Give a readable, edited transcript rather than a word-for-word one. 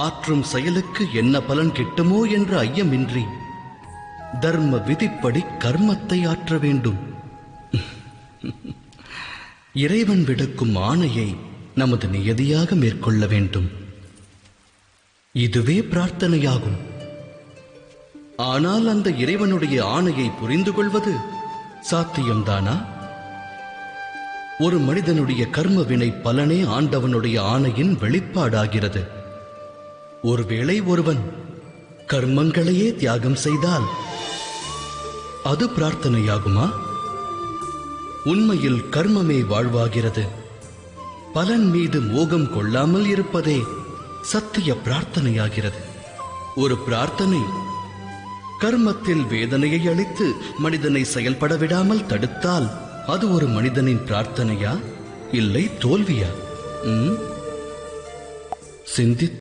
ஆற்றும் செயலுக்கு என்ன பலன் கிட்டுமோ என்ற ஐயமின்றி தர்ம விதிப்படி கர்மத்தை ஆற்ற வேண்டும். இறைவன் விடுக்கும் ஆணையை நமது நியதியாக மேற்கொள்ள வேண்டும். இதுவே பிரார்த்தனையாகும். ஆனால் அந்த இறைவனுடைய ஆணையை புரிந்து கொள்வது சாத்தியம்தானா? ஒரு மனிதனுடைய கர்ம வினை பலனே ஆண்டவனுடைய ஆணையின் வெளிப்பாடாகிறது. ஒருவேளை ஒருவன் கர்மங்களையே தியாகம் செய்தால் அது பிரார்த்தனையாகுமா? உண்மையில் கர்மமே வாழ்வாகிறது. பலன் மீது மோகம் கொள்ளாமல் இருப்பதே சத்திய பிரார்த்தனையாகிறது. ஒரு பிரார்த்தனை கர்மத்தில் வேதனையை அளித்து மனிதனை செயல்பட விடாமல் தடுத்தால் அது ஒரு மனிதனின் பிரார்த்தனையா இல்லை தோல்வியா? சிந்தித்து